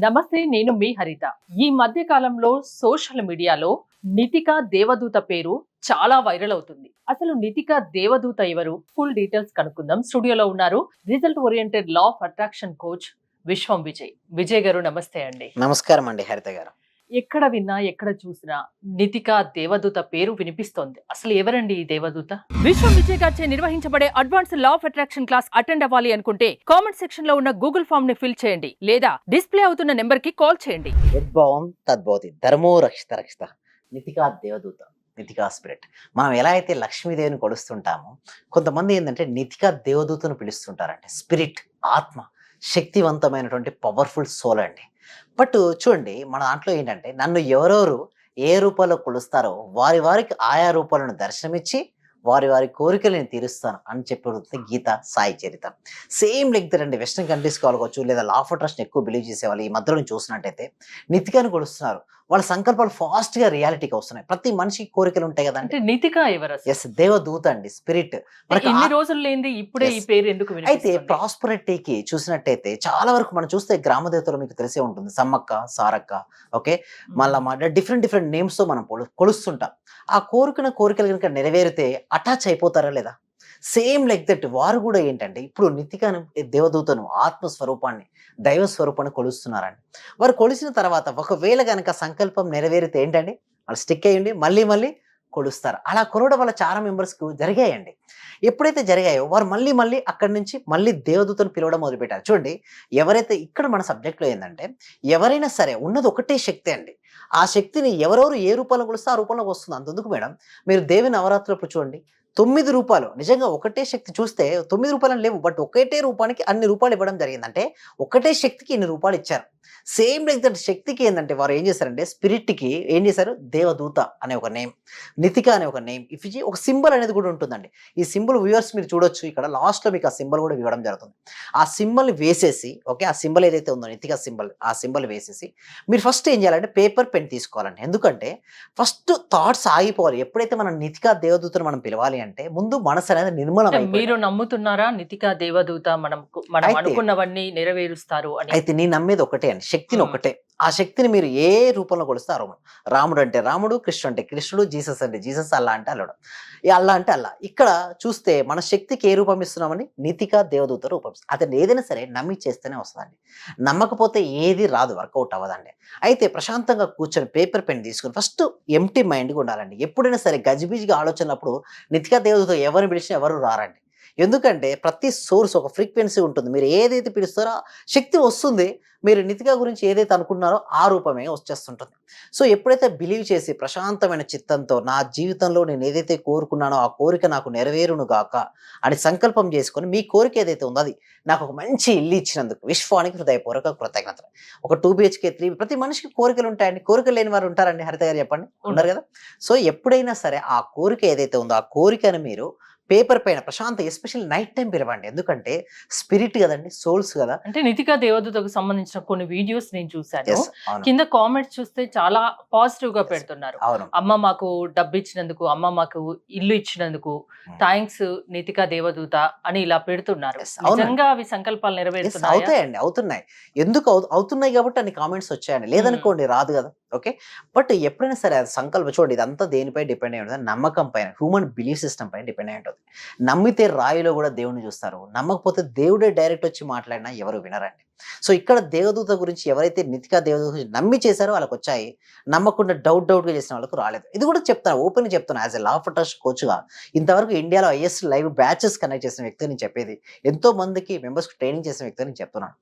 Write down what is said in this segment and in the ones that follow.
నమస్తే, నేను మీ హరిత. ఈ మధ్య కాలంలో సోషల్ మీడియాలో నితిక దేవదూత పేరు చాలా వైరల్ అవుతుంది. అసలు నితిక దేవదూత ఎవరు? ఫుల్ డీటెయిల్స్ కనుక్కుందాం. స్టూడియోలో ఉన్నారు result oriented law of attraction coach విశ్వం విజయ్. విజయ్ గారు నమస్తే అండి. నమస్కారం అండి హరిత గారు. ఎక్కడ విన్నా ఎక్కడ చూసినా నితిక దేవదూత పేరు వినిపిస్తోంది. అసలు ఎవరండి ఈ దేవదూత? విశ్వం విజయ్ గారిచే నిర్వహించబడే advance law of attraction class attend అవ్వాలి అనుకుంటే కామెంట్ సెక్షన్ లో ఉన్న గూగుల్ ఫామ్ ని ఫిల్ చేయండి, లేదా డిస్ప్లే అవుతున్న నెంబర్ కి కాల్ చేయండి. యద్భావం తద్భవతి, ధర్మో రక్షిత రక్షిత. నితికా దేవదూత, నితికా స్పిరిట్. మనం ఎలా అయితే లక్ష్మీదేవిని కొలుస్తుంటామో, కొంతమంది ఏంటంటే నితికా దేవదూతను పిలుస్తుంటారంటే స్పిరిట్, ఆత్మ, శక్తివంతమైనటువంటి పవర్ఫుల్ సోల్ అండి. బట్ చూడండి, మన దాంట్లో ఏంటంటే నన్ను ఎవరెవరు ఏ రూపంలో కొలుస్తారో వారి వారికి ఆయా రూపాలను దర్శనమిచ్చి వారి వారి కోరికలు నేను తీరుస్తాను అని చెప్పి గీత, సాయి చరిత. సేమ్ లైక్ దట్ అండి. వెస్ట్రన్ కంట్రీస్ కావచ్చు, లేదా లా ఆఫ్ అట్రాక్షన్ ఎక్కువ బిలీవ్ చేసేవాళ్ళు ఈ మధ్యలో చూసినట్టయితే నితికాని కొలుస్తున్నారు. వాళ్ళ సంకల్పాలు ఫాస్ట్ గా రియాలిటీకి వస్తున్నాయి. ప్రతి మనిషికి కోరికలు ఉంటాయి కదా. అంటే నితిక ఎవరు? ఎస్, దేవదూత అండి, స్పిరిట్. మనకి ఇన్ని రోజులు లేనిది ఇప్పుడే ఈ పేరు ఎందుకు అయితే వినిపిస్తుంది? ప్రాస్పరిటీకి చూసినట్టయితే చాలా వరకు మనం చూస్తే గ్రామ దేవతలు మీకు తెలిసే ఉంటుంది. సమ్మక్క, సారక్క, ఓకే, మళ్ళా డిఫరెంట్ డిఫరెంట్ నేమ్స్ తో మనం కొలుస్తుంటాం. ఆ కోరికలు కనుక నెరవేరితే అటాచ్ అయిపోతారా లేదా? సేమ్ లైక్ దట్ వారు కూడా ఏంటంటే ఇప్పుడు నితికను, దేవదూతను, ఆత్మస్వరూపాన్ని, దైవ స్వరూపాన్ని కొలుస్తున్నారండి. వారు కొలిసిన తర్వాత ఒకవేళ కనుక సంకల్పం నెరవేరితే ఏంటండి, వాళ్ళు స్టిక్ అయ్యండి మళ్ళీ మళ్ళీ కొలుస్తారు. అలా కొలవడం వల్ల చాలా మెంబర్స్కు జరిగాయండి. ఎప్పుడైతే జరిగాయో వారు మళ్ళీ మళ్ళీ అక్కడి నుంచి మళ్ళీ దేవదూతను పిలవడం మొదలుపెట్టారు. చూడండి, ఎవరైతే ఇక్కడ మన సబ్జెక్ట్లో ఏంటంటే ఎవరైనా సరే ఉన్నది ఒకటే శక్తి అండి. ఆ శక్తిని ఎవరెవరు ఏ రూపంలో కొలిస్తే ఆ రూపంలోకి వస్తుంది. అంతెందుకు మేడం, మీరు దేవి నవరాత్రులప్పుడు చూడండి, 9 రూపాలు, నిజంగా ఒకటే శక్తి చూస్తే 9 రూపాయలు లేవు, బట్ ఒకటే రూపానికి అన్ని రూపాయలు ఇవ్వడం జరిగిందంటే ఒకటే శక్తికి ఇన్ని రూపాయలు ఇచ్చారు. సేమ్ లైక్ దట్ శక్తికి ఏంటంటే వారు ఏం చేశారంటే స్పిరిట్కి ఏం చేశారు, దేవదూత అనే ఒక నేమ్, నితిక అనే ఒక నేమ్ ఇచ్చి ఒక సింబల్ అనేది కూడా ఉంటుందండి. ఈ సింబల్ వ్యూవర్స్ మీరు చూడొచ్చు, ఇక్కడ లాస్ట్లో మీకు ఆ సింబల్ కూడా ఇవ్వడం జరుగుతుంది. ఆ సింబల్ వేసేసి, ఓకే, ఆ సింబల్ ఏదైతే ఉందో నితిక సింబల్, ఆ సింబల్ వేసేసి మీరు ఫస్ట్ ఏం చేయాలంటే పేపర్ పెన్ తీసుకోవాలండి. ఎందుకంటే ఫస్ట్ థాట్స్ ఆగిపోవాలి. ఎప్పుడైతే మనం నితిక దేవదూతను మనం పిలవాలి అంటే ముందు మనసు అనేది నిర్మలం. మీరు నమ్ముతున్నారా నితిక దేవదూత మనం అనుకున్నవన్నీ నెరవేరుస్తారు అని? అయితే నేను నమ్మేది ఒకటే అండి, శక్తిని ఒకటే. ఆ శక్తిని మీరు ఏ రూపంలో కొలుస్తారు, రాముడు అంటే రాముడు, కృష్ణుడు అంటే కృష్ణుడు, జీసస్ అంటే జీసస్, అల్లా అంటే అల్లడు, అల్లా అంటే అల్లా. ఇక్కడ చూస్తే మన శక్తికి ఏ రూపం ఇస్తున్నామని, నితిక దేవదూత రూపం ఇస్తాం. అతను ఏదైనా సరే నమ్మి చేస్తేనే వస్తుందండి. నమ్మకపోతే ఏది రాదు, వర్కౌట్ అవ్వదండి. అయితే ప్రశాంతంగా కూర్చొని పేపర్ పెన్ తీసుకుని ఫస్ట్ ఎంప్టీ మైండ్గా ఉండాలండి. ఎప్పుడైనా సరే గజిబిజిగా ఆలోచనప్పుడు నితిక దేవదూత ఎవరిని పిలిచినా ఎవరు రారండి. ఎందుకంటే ప్రతి సోర్స్ ఒక ఫ్రీక్వెన్సీ ఉంటుంది. మీరు ఏదైతే పిలుస్తారో శక్తి వస్తుంది. మీరు నితిక గురించి ఏదైతే అనుకున్నారో ఆ రూపమే వచ్చేస్తుంటుంది. సో ఎప్పుడైతే బిలీవ్ చేసి ప్రశాంతమైన చిత్తంతో నా జీవితంలో నేను ఏదైతే కోరుకున్నానో ఆ కోరిక నాకు నెరవేరును గాక అని సంకల్పం చేసుకొని మీ కోరిక ఏదైతే ఉందో అది నాకు ఒక మంచి ఇల్లు ఇచ్చినందుకు విశ్వానికి హృదయపూర్వక కృతజ్ఞతలు. ఒక 2 BHK 3, ప్రతి మనిషికి కోరికలు ఉంటాయండి. కోరికలు లేని వారు ఉంటారండి హరిత గారు, చెప్పండి, ఉన్నారు కదా. సో ఎప్పుడైనా సరే ఆ కోరిక ఏదైతే ఉందో ఆ కోరికను మీరు పేపర్ పైన ప్రశాంత, ఎస్పెషల్లీ నైట్ టైం పిలవండి. ఎందుకంటే స్పిరిట్ కదండి, సోల్స్ కదా. అంటే నితిక దేవదూతకు సంబంధించిన కొన్ని వీడియోస్ నేను చూశాను. Yes, అవును. కింద కామెంట్స్ చూస్తే చాలా పాజిటివ్ గా పెడుతున్నారు. అవును. అమ్మ మాకు డబ్బు ఇచ్చినందుకు, అమ్మ మాకు ఇల్లు ఇచ్చినందుకు థ్యాంక్స్ నితిక దేవదూత అని ఇలా పెడుతున్నారు. Yes, అవునండి. నిజంగా అవి సంకల్పాలు నెరవేరుతున్నాయా? అవుతాయండి, అవుతున్నాయి. ఎందుకు అవుతున్నాయి కాబట్టి అన్ని కామెంట్స్ వచ్చాయండి. లేదనుకోండి రాదు కదా. ఓకే, బట్ ఎప్పుడైనా సరే అది సంకల్పం. చూడండి, ఇదంతా దేనిపై డిపెండ్ అయి ఉంటుంది, నమ్మకం పైన, హ్యూమన్ బిలీఫ్ సిస్టమ్ పైన డిపెండ్ అయి ఉంటుంది. నమ్మితే రాయిలో కూడా దేవుడిని చూస్తారు, నమ్మకపోతే దేవుడే డైరెక్ట్ వచ్చి మాట్లాడినా ఎవరు వినరండి. సో ఇక్కడ దేవదూత గురించి ఎవరైతే నితిక దేవదూత గురించి నమ్మి చేశారో వాళ్ళకి వచ్చాయి, నమ్మకుండా డౌట్గా చేసిన వాళ్ళకు రాలేదు. ఇది కూడా చెప్తాను, ఓపెన్ చెప్తాను. As a law of attraction కోచ్గా ఇంతవరకు ఇండియాలో ఐఎస్ లైవ్ బ్యాచెస్ కనెక్ట్ చేసిన వ్యక్తి నేను చెప్పేది, ఎంతో మందికి మెంబర్స్కి ట్రైనింగ్ చేసిన వ్యక్తి నేను చెప్తున్నాను.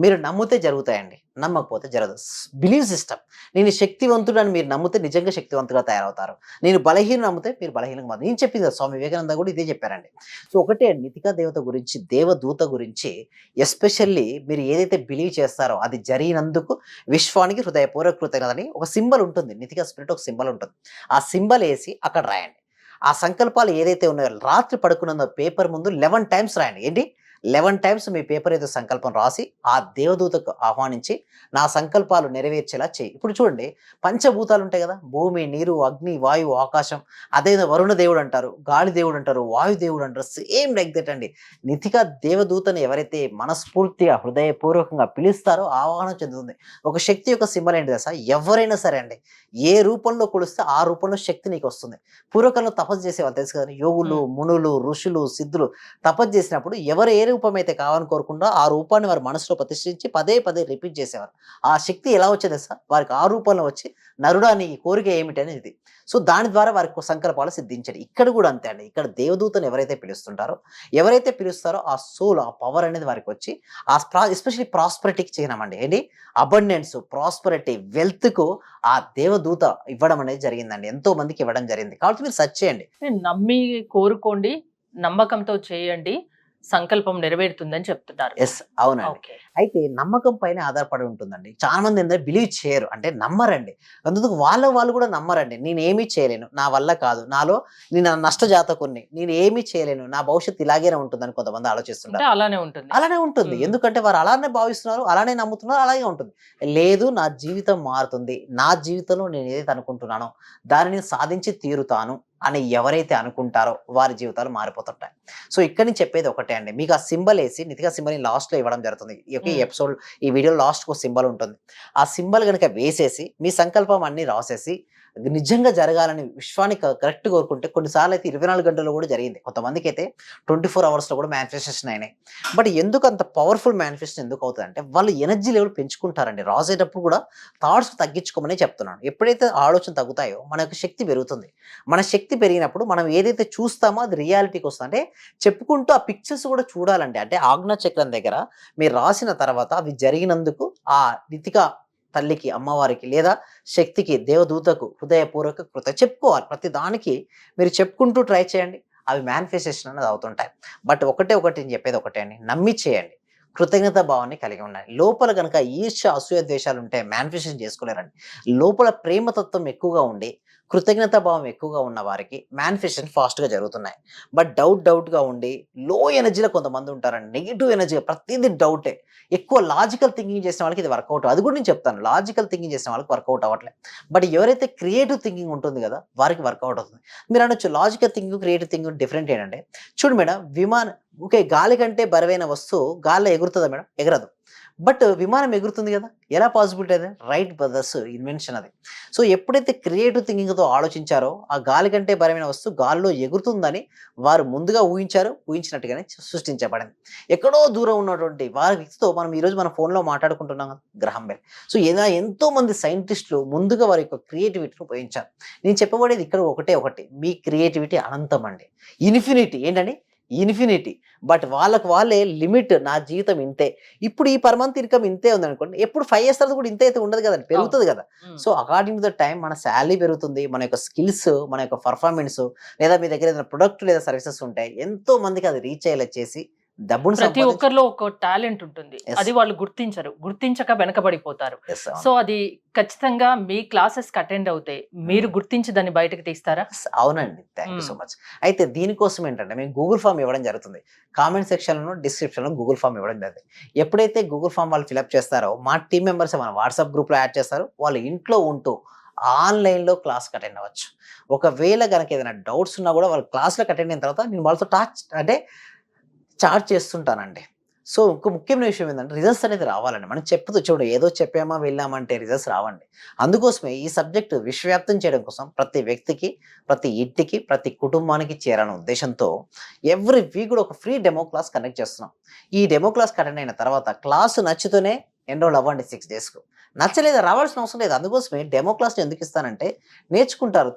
మీరు నమ్మితే జరుగుతాయండి, నమ్మకపోతే జరగదు. Believe system. నేను శక్తివంతుడు అని మీరు నమ్మితే నిజంగా శక్తివంతుగా తయారవుతారు. నేను బలహీనం నమ్మితే మీరు బలహీనంగా మాత్రం. నేను చెప్పింది కదా, స్వామి వివేకానంద కూడా ఇదే చెప్పారండి. సో ఒకటే నితిక దేవత గురించి, దేవదూత గురించి ఎస్పెషల్లీ మీరు ఏదైతే బిలీవ్ చేస్తారో అది జరిగినందుకు విశ్వానికి హృదయపూర్వక కృతజ్ఞతని ఒక సింబల్ ఉంటుంది. నితిక స్పిరిట్ ఒక సింబల్ ఉంటుంది. ఆ సింబల్ వేసి అక్కడ రాయండి. ఆ సంకల్పాలు ఏదైతే ఉన్నాయో రాత్రి పడుకున్న పేపర్ ముందు 11 టైమ్స్ రాయండి. ఏంటి, 11 టైమ్స్ మీ పేపర్ ఏదో సంకల్పం రాసి ఆ దేవదూతకు ఆహ్వానించి నా సంకల్పాలు నెరవేర్చేలా చేయి. ఇప్పుడు చూడండి, పంచభూతాలు ఉంటాయి కదా, భూమి, నీరు, అగ్ని, వాయువు, ఆకాశం. అదే వరుణ దేవుడు అంటారు, గాలి దేవుడు అంటారు, వాయు దేవుడు అంటారు. సేమ్ లైక్ దట్ అండి. నితిగా దేవదూతను ఎవరైతే మనస్ఫూర్తిగా హృదయపూర్వకంగా పిలుస్తారో ఆహ్వానం చెందుతుంది. ఒక శక్తి యొక్క సింబల్ ఏంటి తెలుసా? ఎవరైనా సరే అండి, ఏ రూపంలో కొలిస్తే ఆ రూపంలో శక్తి నీకు వస్తుంది. పూర్వకాలంలో తపస్సు చేసేవాళ్ళు తెలుసు కదా, యోగులు, మునులు, ఋషులు, సిద్ధులు తపస్సు చేసినప్పుడు ఎవరు ఏ రూపం అయితే కావాలని కోరుకుంటో ఆ రూపాన్ని వారి మనసులో ప్రతిష్ఠించి పదే పదే రిపీట్ చేసేవారు. ఆ శక్తి ఎలా వచ్చేది తెలుసా? వారికి ఆ రూపంలో వచ్చి నరుడా నీ కోరిక ఏమిటి అనేది. సో దాని ద్వారా వారికి సంకల్పాలు సిద్ధించాడు. ఇక్కడ కూడా అంతే అండి. ఇక్కడ దేవదూతను ఎవరైతే పిలుస్తుంటారో, ఎవరైతే పిలుస్తారో ఆ సోల్, ఆ పవర్ అనేది వారికి వచ్చి ఎస్పెషల్లీ ప్రాస్పరిటీకి చేయనమండి. ఏంటి అబండెన్స్, ప్రాస్పరిటీ, వెల్త్కు ఆ దేవదూత ఇవ్వడం అనేది జరిగిందండి. ఎంతో మందికి ఇవ్వడం జరిగింది. కాబట్టి మీరు సెర్చ్ చేయండి. నమ్మి కోరుకోండి, నమ్మకంతో చేయండి, సంకల్పం నెరవేరుతుందని చెప్తున్నారు. ఎస్, అవునండి. ఓకే. అయితే నమ్మకం పైన ఆధారపడి ఉంటుందండి. చాలా మంది ఏంటంటే బిలీవ్ చేయరు, అంటే నమ్మరండి. అందుకు వాళ్ళు కూడా నమ్మరండి. నేను ఏమీ చేయలేను, నా వల్ల కాదు, నాలో నేను నష్ట జాతకుని, నేను ఏమీ చేయలేను, నా భవిష్యత్తు ఇలాగే ఉంటుందని కొంతమంది ఆలోచిస్తుంటారు. అలానే ఉంటుంది. అలానే ఉంటుంది. ఎందుకంటే వారు అలానే భావిస్తున్నారు, అలానే నమ్ముతున్నారు, అలాగే ఉంటుంది. లేదు, నా జీవితం మారుతుంది, నా జీవితంలో నేను ఏదైతే అనుకుంటున్నానో దానిని సాధించి తీరుతాను అని ఎవరైతే అనుకుంటారో వారి జీవితాలు మారిపోతుంటాయి. సో ఇక్కడ నుంచి చెప్పేది ఒకటే అండి, మీకు ఆ సింబల్ వేసి నితిగా సింబల్ లాస్ట్ లో ఇవ్వడం జరుగుతుంది. ఈ ఎపిసోడ్, ఈ వీడియో లాస్ట్ కు సింబల్ ఉంటుంది. ఆ సింబల్ కనుక వేసేసి మీ సంకల్పం అన్ని రాసేసి నిజంగా జరగాలని విశ్వాన్ని కరెక్ట్ కోరుకుంటే, కొన్నిసార్లు అయితే 24 గంటల్లో కూడా జరిగింది. కొంతమందికి అయితే 24 అవర్స్లో కూడా మేనిఫెస్టేషన్ అయినాయి. బట్ ఎందుకు అంత పవర్ఫుల్ మేనిఫెస్టేషన్ ఎందుకు అవుతుంది అంటే, వాళ్ళు ఎనర్జీ లెవెల్ పెంచుకుంటారండి. రాసేటప్పుడు కూడా థాట్స్ తగ్గించుకోమని చెప్తున్నాను. ఎప్పుడైతే ఆలోచన తగ్గుతాయో మన యొక్క శక్తి పెరుగుతుంది. మన శక్తి పెరిగినప్పుడు మనం ఏదైతే చూస్తామో అది రియాలిటీకి వస్తుంది. అంటే చెప్పుకుంటూ ఆ పిక్చర్స్ కూడా చూడాలండి. అంటే ఆజ్ఞా చక్రం దగ్గర మీరు రాసిన తర్వాత అవి జరిగినందుకు ఆ నితిగా తల్లికి, అమ్మవారికి లేదా శక్తికి, దేవదూతకు హృదయపూర్వక చెప్పుకోవాలి. ప్రతి దానికి మీరు చెప్పుకుంటూ ట్రై చేయండి, అవి మేనిఫెస్టేషన్ అనేది అవుతుంటాయి. బట్ ఒకటి నేను చెప్పేది ఒకటే అండి, నమ్మి చేయండి, కృతజ్ఞత భావాన్ని కలిగి ఉండాలి. లోపల కనుక ఈర్ష్య, అసూయ, ద్వేషాలు ఉంటే మేనిఫెస్టేషన్ చేసుకోలేరండి. లోపల ప్రేమతత్వం ఎక్కువగా ఉండి కృతజ్ఞత భావం ఎక్కువగా ఉన్న వారికి మేనిఫెస్టేషన్ ఫాస్ట్గా జరుగుతున్నాయి. బట్ డౌట్గా ఉండి లో ఎనర్జీలో కొంతమంది ఉంటారండి. నెగిటివ్ ఎనర్జీగా ప్రతిదీ డౌటే. ఎక్కువ లాజికల్ థింకింగ్ చేసిన వాళ్ళకి ఇది వర్కౌట్, అది కూడా నేను చెప్తాను. లాజికల్ థింకింగ్ చేసిన వాళ్ళకి వర్కౌట్ అవ్వట్లేదు. బట్ ఎవరైతే క్రియేటివ్ థింకింగ్ ఉంటుంది కదా వారికి వర్కౌట్ అవుతుంది. మీరు అనొచ్చు logical thinking, creative thinking different ఏంటంటే, చూడు మేడం, విమానం ఓకే, గాలి కంటే బరువైన వస్తువు గాల్లో ఎగురుతుందా మేడం? ఎగరదు. బట్ విమానం ఎగురుతుంది కదా, ఎలా పాసిబిలిటీ? అది రైట్ బ్రదర్స్ ఇన్వెన్షన్ అది. సో ఎప్పుడైతే క్రియేటివ్ థింకింగ్తో ఆలోచించారో ఆ గాలి కంటే బలమైన వస్తువు గాల్లో ఎగురుతుందని వారు ముందుగా ఊహించినట్టుగానే సృష్టించబడింది. ఎక్కడో దూరం ఉన్నటువంటి వారి వ్యక్తితో మనం ఈరోజు మన ఫోన్లో మాట్లాడుకుంటున్నాం కదా, గ్రహం బెల్. సో ఎంతో మంది సైంటిస్టులు ముందుగా వారి యొక్క క్రియేటివిటీని ఉపయోగించారు. నేను చెప్పబడేది ఇక్కడ ఒకటి, మీ క్రియేటివిటీ అనంతం అండి, ఇన్ఫినిటీ. ఏంటండి? ఇన్ఫినిటీ. బట్ వాళ్ళే లిమిట్, నా జీవితం ఇంతే, ఇప్పుడు ఈ పర్ మంత్ ఇన్కమ్ ఇంతే ఉందనుకోండి, ఎప్పుడు 5 years తర్వాత కూడా ఇంతే అయితే ఉండదు కదండి, పెరుగుతుంది కదా. So according to the time మన శాలరీ పెరుగుతుంది, మన యొక్క స్కిల్స్, మన యొక్క పర్ఫార్మెన్స్, లేదా మీ దగ్గర ఏదైనా ప్రొడక్ట్ లేదా సర్వీసెస్ ఉంటాయి, ఎంతో మందికి అది రీచ్ అయ్యేలా చేసి డబ్బును ప్రతి ఒక్కరిలో ఒక టాలెంట్ ఉంటుంది. అది వాళ్ళు గుర్తించక వెనకబడిపోతారు. సో అది ఖచ్చితంగా మీ క్లాసెస్ అటెండ్ అవుతే మీరు గుర్తించి దాన్ని బయటకు తీస్తారా? అవునండి, థ్యాంక్ యూ సో మచ్. అయితే దీనికోసం ఏంటంటే మేము గూగుల్ ఫామ్ ఇవ్వడం జరుగుతుంది. కామెంట్ సెక్షన్లో, డిస్క్రిప్షన్లో గూగుల్ ఫామ్ ఇవ్వడం జరుగుతుంది. ఎప్పుడైతే గూగుల్ ఫామ్ వాళ్ళు ఫిల్అప్ చేస్తారో మా టీం మెంబర్స్ మన వాట్సాప్ గ్రూప్లో యాడ్ చేస్తారు. వాళ్ళు ఇంట్లో ఉంటూ ఆన్లైన్లో క్లాస్కి అటెండ్ అవ్వచ్చు. ఒకవేళ కనుక ఏదైనా డౌట్స్ ఉన్నా కూడా వాళ్ళు క్లాస్లోకి అటెండ్ అయిన తర్వాత నేను వాళ్ళతో చార్జ్ చేస్తుంటానండి. సో ఇంకో ముఖ్యమైన విషయం ఏంటంటే, రిజల్ట్స్ అనేది రావాలండి. మనం చూడు ఏదో చెప్పామా వెళ్ళామంటే రిజల్ట్స్ రావండి. అందుకోసమే ఈ సబ్జెక్టు విశ్వవ్యాప్తం చేయడం కోసం ప్రతి వ్యక్తికి, ప్రతి ఇంటికి, ప్రతి కుటుంబానికి చేరాలనే ఉద్దేశంతో ఎవ్రీ వీక్ కూడా ఒక ఫ్రీ డెమో క్లాస్ కండక్ట్ చేస్తున్నాం. ఈ డెమో క్లాస్ అటెండ్ అయిన తర్వాత క్లాసు నచ్చితేనే ఎన్రోల్ అవ్వండి 6 daysకు. నచ్చలేదా రావాల్సిన అవసరం లేదు. అందుకోసమే డెమో క్లాస్ ఎందుకు ఇస్తానంటే, నేర్చుకుంటారు,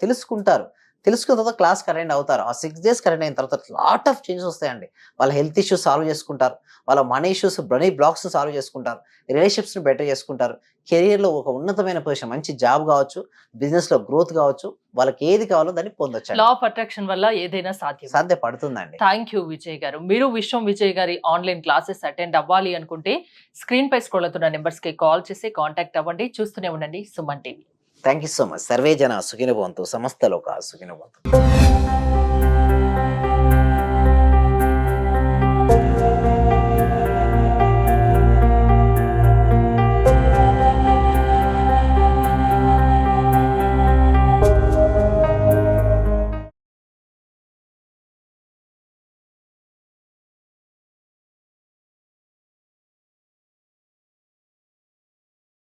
తెలుసుకున్న తర్వాత క్లాస్కి అటెండ్ అవుతారు. ఆ 6 days అటెండ్ అయిన తర్వాత లాట్ ఆఫ్ చేంజెస్ వస్తాయండి. వాళ్ళ హెల్త్ ఇష్యూస్ సాల్వ్ చేసుకుంటారు, వాళ్ళ money issues, money blocks solve చేసుకుంటారు, రిలేషన్షిప్స్ని బెటర్ చేసుకుంటారు, కెరియర్లో ఒక ఉన్నతమైన పొజిషన్, మంచి జాబ్ కావచ్చు, బిజినెస్లో గ్రోత్ కావచ్చు, వాళ్ళకి ఏది కావాలో దాన్ని పొందొచ్చు. లా ఆఫ్ అట్రాక్షన్ వల్ల ఏదైనా సాధ్యపడుతుందండి. థ్యాంక్ యూ విజయ్ గారు. మీరు విజయ్ గారి ఆన్లైన్ క్లాసెస్ అటెండ్ అవ్వాలి అనుకుంటే స్క్రీన్ పై స్క్రోల్ అవుతున్న నెంబర్స్ కి కాల్ చేసి కాంటాక్ట్ అవ్వండి. చూస్తూనే ఉండండి Suman TV. Thank you so much. Survey జన సుఖినో భవంతు, సమస్త లోకా సుఖినో భవంతు.